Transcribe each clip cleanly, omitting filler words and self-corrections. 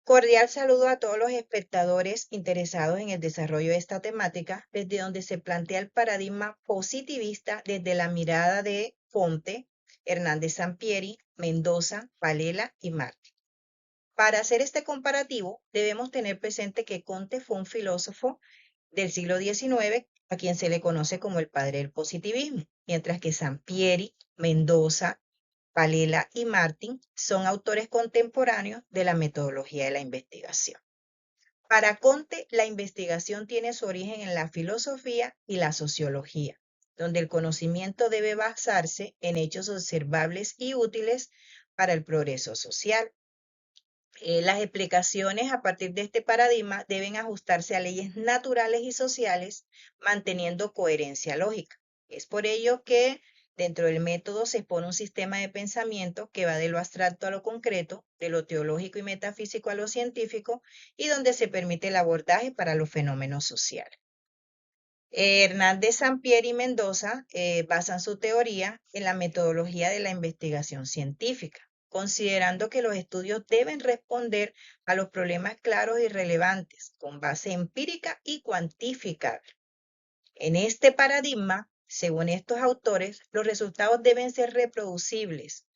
Cordial saludo a todos los espectadores interesados en el desarrollo de esta temática, desde donde se plantea el paradigma positivista desde la mirada de Conte, Hernández Sampieri, Mendoza, Palela y Martí. Para hacer este comparativo, debemos tener presente que Conte fue un filósofo del siglo XIX a quien se le conoce como el padre del positivismo, mientras que Sampieri, Mendoza, Palela y Martin son autores contemporáneos de la metodología de la investigación. Para Conte, la investigación tiene su origen en la filosofía y la sociología, donde el conocimiento debe basarse en hechos observables y útiles para el progreso social. Las explicaciones a partir de este paradigma deben ajustarse a leyes naturales y sociales, manteniendo coherencia lógica. Es por ello que dentro del método se expone un sistema de pensamiento que va de lo abstracto a lo concreto, de lo teológico y metafísico a lo científico, y donde se permite el abordaje para los fenómenos sociales. Hernández Sampieri y Mendoza basan su teoría en la metodología de la investigación científica, considerando que los estudios deben responder a los problemas claros y relevantes, con base empírica y cuantificable. En este paradigma, según estos autores, los resultados deben ser reproducibles,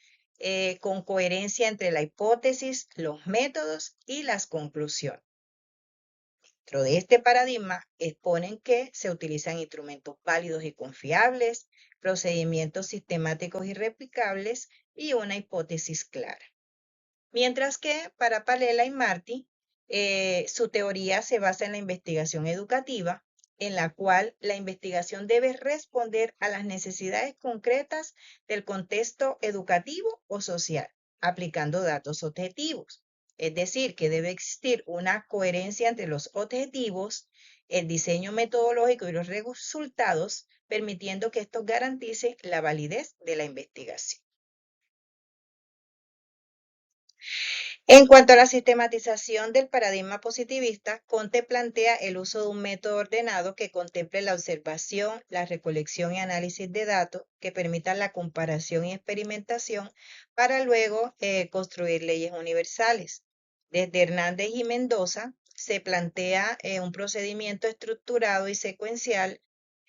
con coherencia entre la hipótesis, los métodos y las conclusiones. Dentro de este paradigma exponen que se utilizan instrumentos válidos y confiables, procedimientos sistemáticos y replicables y una hipótesis clara. Mientras que para Palela y Martí, su teoría se basa en la investigación educativa, en la cual la investigación debe responder a las necesidades concretas del contexto educativo o social, aplicando datos objetivos. Es decir, que debe existir una coherencia entre los objetivos, el diseño metodológico y los resultados, permitiendo que estos garanticen la validez de la investigación. En cuanto a la sistematización del paradigma positivista, Conte plantea el uso de un método ordenado que contemple la observación, la recolección y análisis de datos, que permitan la comparación y experimentación para luego construir leyes universales. Desde Hernández y Mendoza se plantea un procedimiento estructurado y secuencial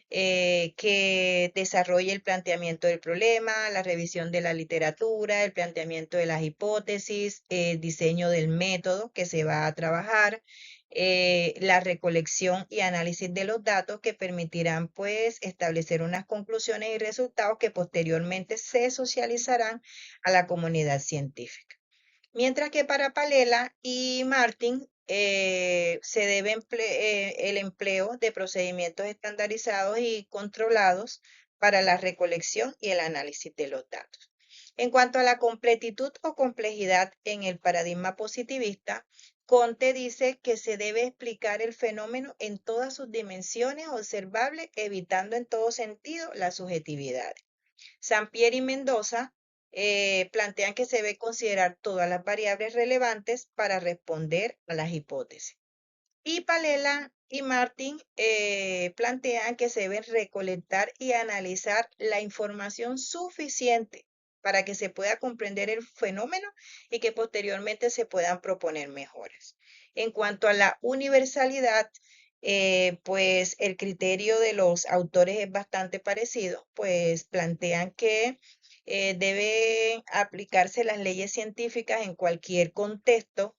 que desarrolle el planteamiento del problema, la revisión de la literatura, el planteamiento de las hipótesis, el diseño del método que se va a trabajar, la recolección y análisis de los datos que permitirán pues establecer unas conclusiones y resultados que posteriormente se socializarán a la comunidad científica. Mientras que para Palela y Martin se debe el empleo de procedimientos estandarizados y controlados para la recolección y el análisis de los datos. En cuanto a la completitud o complejidad en el paradigma positivista, Conte dice que se debe explicar el fenómeno en todas sus dimensiones observables, evitando en todo sentido la subjetividad. Sampieri y Mendoza plantean que se debe considerar todas las variables relevantes para responder a las hipótesis. Y Palela y Martin plantean que se debe recolectar y analizar la información suficiente para que se pueda comprender el fenómeno y que posteriormente se puedan proponer mejoras. En cuanto a la universalidad, pues el criterio de los autores es bastante parecido, pues plantean que deben aplicarse las leyes científicas en cualquier contexto,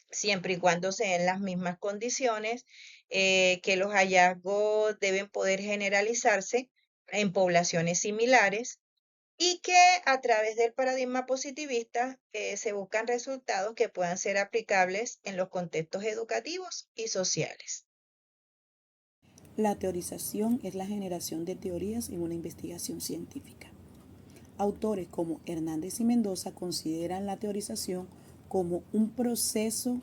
siempre y cuando se den las mismas condiciones, que los hallazgos deben poder generalizarse en poblaciones similares y que a través del paradigma positivista se buscan resultados que puedan ser aplicables en los contextos educativos y sociales. La teorización es la generación de teorías en una investigación científica. Autores como Hernández y Mendoza consideran la teorización como un proceso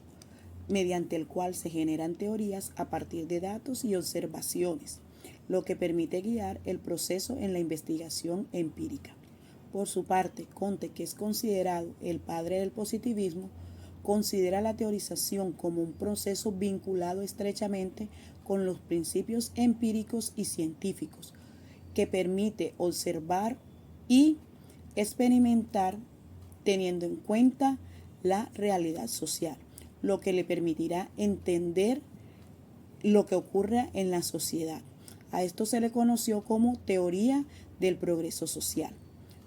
mediante el cual se generan teorías a partir de datos y observaciones, lo que permite guiar el proceso en la investigación empírica. Por su parte, Conte, que es considerado el padre del positivismo, considera la teorización como un proceso vinculado estrechamente con los principios empíricos y científicos, que permite observar y experimentar teniendo en cuenta la realidad social. lo que le permitirá entender lo que ocurre en la sociedad. A esto se le conoció como teoría del progreso social.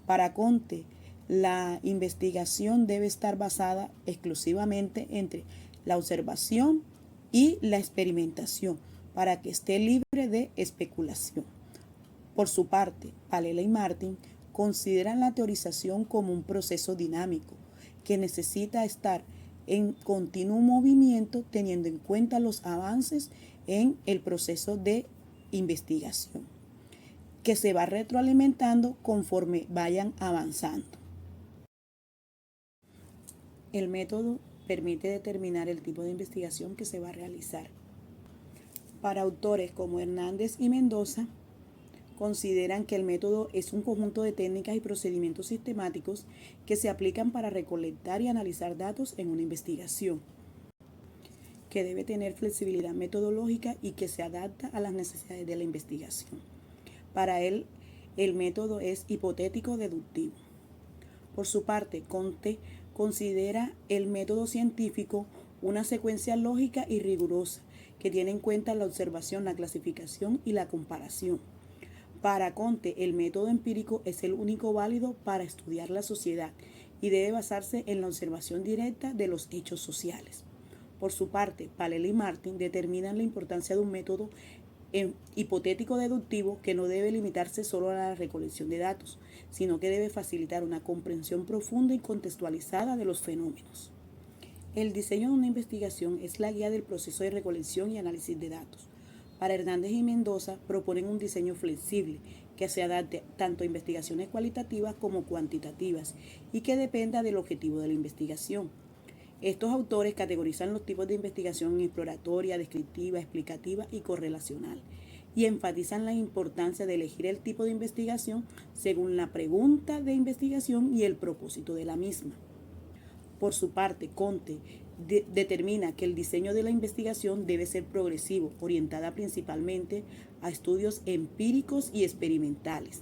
Para Comte, la investigación debe estar basada exclusivamente entre la observación y la experimentación para que esté libre de especulación. Por su parte, Palela y Martin consideran la teorización como un proceso dinámico que necesita estar en continuo movimiento teniendo en cuenta los avances en el proceso de investigación, que se va retroalimentando conforme vayan avanzando. El método permite determinar el tipo de investigación que se va a realizar. Para autores como Hernández y Mendoza, consideran que el método es un conjunto de técnicas y procedimientos sistemáticos que se aplican para recolectar y analizar datos en una investigación, que debe tener flexibilidad metodológica y que se adapta a las necesidades de la investigación. Para él, el método es hipotético-deductivo. Por su parte, Comte considera el método científico una secuencia lógica y rigurosa que tiene en cuenta la observación, la clasificación y la comparación. Para Comte, el método empírico es el único válido para estudiar la sociedad y debe basarse en la observación directa de los hechos sociales. Por su parte, Palela y Martin determinan la importancia de un método hipotético-deductivo que no debe limitarse solo a la recolección de datos, sino que debe facilitar una comprensión profunda y contextualizada de los fenómenos. El diseño de una investigación es la guía del proceso de recolección y análisis de datos. Para Hernández y Mendoza proponen un diseño flexible que se adapte tanto a investigaciones cualitativas como cuantitativas y que dependa del objetivo de la investigación. Estos autores categorizan los tipos de investigación en exploratoria, descriptiva, explicativa y correlacional, y enfatizan la importancia de elegir el tipo de investigación según la pregunta de investigación y el propósito de la misma. Por su parte, Comte determina que el diseño de la investigación debe ser progresivo, orientada principalmente a estudios empíricos y experimentales,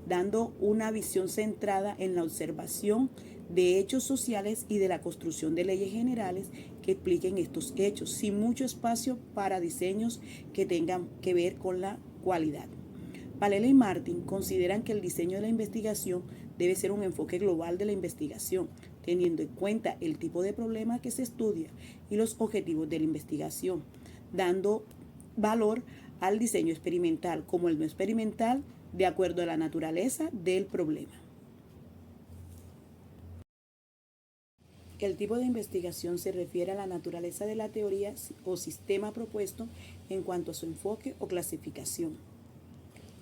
dando una visión centrada en la observación de hechos sociales y de la construcción de leyes generales que expliquen estos hechos, sin mucho espacio para diseños que tengan que ver con la cualidad. Palela y Martin consideran que el diseño de la investigación debe ser un enfoque global de la investigación, teniendo en cuenta el tipo de problema que se estudia y los objetivos de la investigación, dando valor al diseño experimental como el no experimental de acuerdo a la naturaleza del problema. El tipo de investigación se refiere a la naturaleza de la teoría o sistema propuesto en cuanto a su enfoque o clasificación.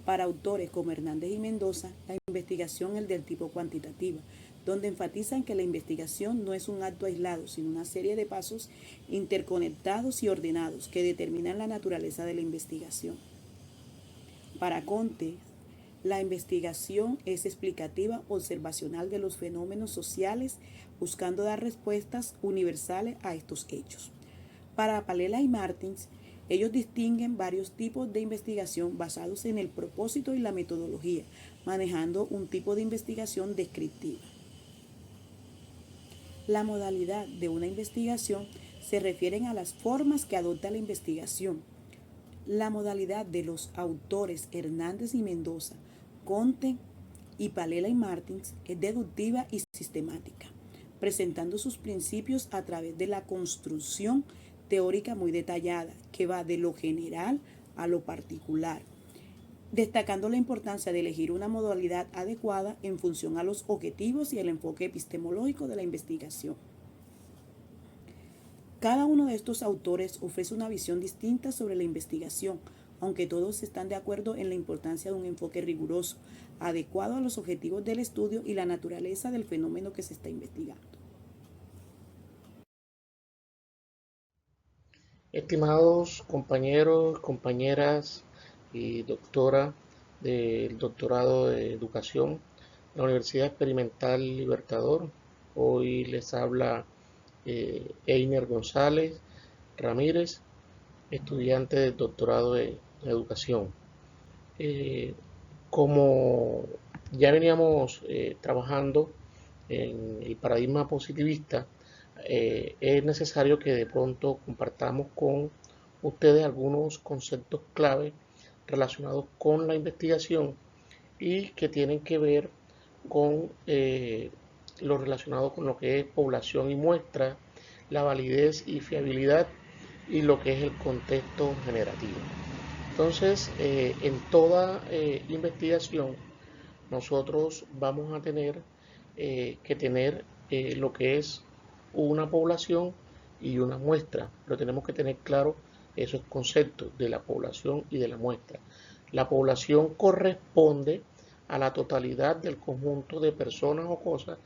Para autores como Hernández y Mendoza, la investigación es del tipo cuantitativa, donde enfatizan que la investigación no es un acto aislado, sino una serie de pasos interconectados y ordenados que determinan la naturaleza de la investigación. Para Comte, la investigación es explicativa observacional de los fenómenos sociales, buscando dar respuestas universales a estos hechos. Para Palela y Martins, ellos distinguen varios tipos de investigación basados en el propósito y la metodología, manejando un tipo de investigación descriptiva. La modalidad de una investigación se refiere a las formas que adopta la investigación. La modalidad de los autores Hernández y Mendoza, Comte y Palela y Martins es deductiva y sistemática, presentando sus principios a través de la construcción teórica muy detallada, que va de lo general a lo particular, destacando la importancia de elegir una modalidad adecuada en función a los objetivos y el enfoque epistemológico de la investigación. Cada uno de estos autores ofrece una visión distinta sobre la investigación, aunque todos están de acuerdo en la importancia de un enfoque riguroso, adecuado a los objetivos del estudio y la naturaleza del fenómeno que se está investigando. Estimados compañeros, compañeras y doctora del doctorado de educación de la Universidad Experimental Libertador, hoy les habla Einer González Ramírez, estudiante del doctorado de educación. Como ya veníamos trabajando en el paradigma positivista, es necesario que de pronto compartamos con ustedes algunos conceptos clave relacionados con la investigación y que tienen que ver con lo relacionado con lo que es población y muestra, la validez y fiabilidad y lo que es el contexto generativo. Entonces, en toda investigación, nosotros vamos a tener que tener lo que es una población y una muestra, pero tenemos que tener claro esos conceptos de la población y de la muestra. La población corresponde a la totalidad del conjunto de personas o cosas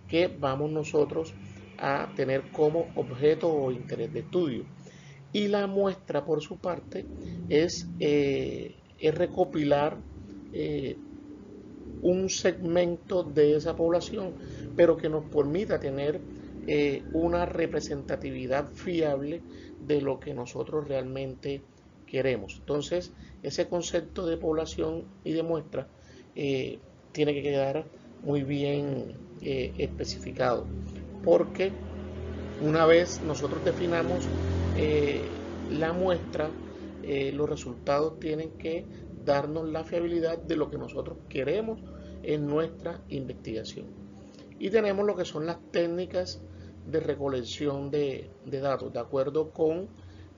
que vamos nosotros a tener como objeto o interés de estudio. Y la muestra, por su parte, es recopilar eh, un segmento de esa población, pero que nos permita tener una representatividad fiable de lo que nosotros realmente queremos. Entonces, ese concepto de población y de muestra tiene que quedar muy bien especificado, porque una vez nosotros definamos eh, la muestra, los resultados tienen que darnos la fiabilidad de lo que nosotros queremos en nuestra investigación. Y tenemos lo que son las técnicas de recolección de datos, de acuerdo con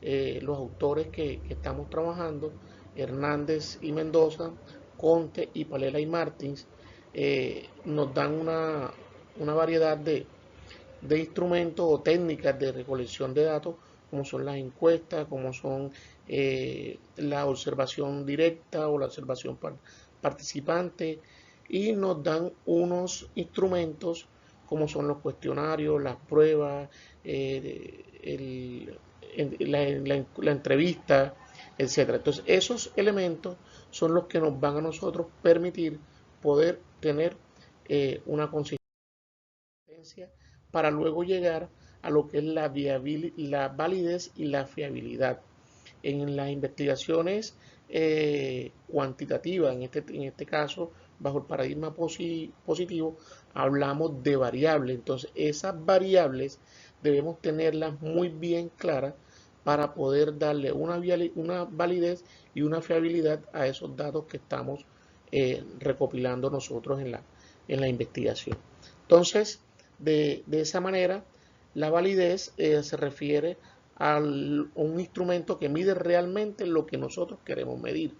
los autores que estamos trabajando, Hernández y Mendoza, Conte y Palela y Martins, nos dan una variedad de instrumentos o técnicas de recolección de datos, como son las encuestas, como son la observación directa o la observación participante, y nos dan unos instrumentos como son los cuestionarios, las pruebas, la entrevista, etcétera. Entonces, esos elementos son los que nos van a nosotros permitir poder tener una consistencia para luego llegar a lo que es la validez y la fiabilidad. En las investigaciones cuantitativas, en este caso, bajo el paradigma positivo, hablamos de variables. Entonces, esas variables debemos tenerlas muy bien claras para poder darle una validez y una fiabilidad a esos datos que estamos recopilando nosotros en la investigación. Entonces, de esa manera, la validez se refiere a un instrumento que mide realmente lo que nosotros queremos medir.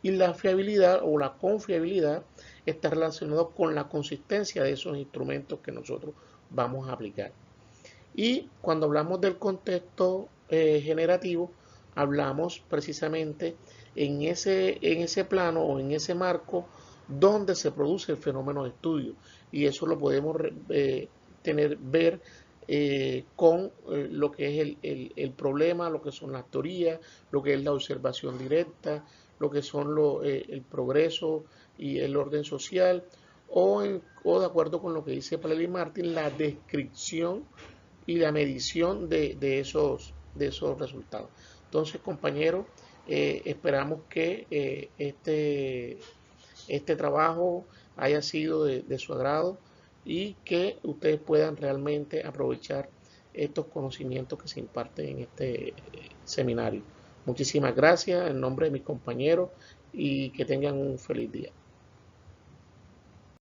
Y la fiabilidad o la confiabilidad está relacionado con la consistencia de esos instrumentos que nosotros vamos a aplicar. Y cuando hablamos del contexto generativo, hablamos precisamente en ese plano o en ese marco donde se produce el fenómeno de estudio. Y eso lo podemos ver con lo que es el problema, lo que son las teorías, lo que es la observación directa, lo que son el progreso y el orden social, o de acuerdo con lo que dice Paley Martin, la descripción y la medición de esos resultados. Entonces, compañeros, esperamos que este trabajo haya sido de su agrado y que ustedes puedan realmente aprovechar estos conocimientos que se imparten en este seminario. Muchísimas gracias en nombre de mis compañeros y que tengan un feliz día.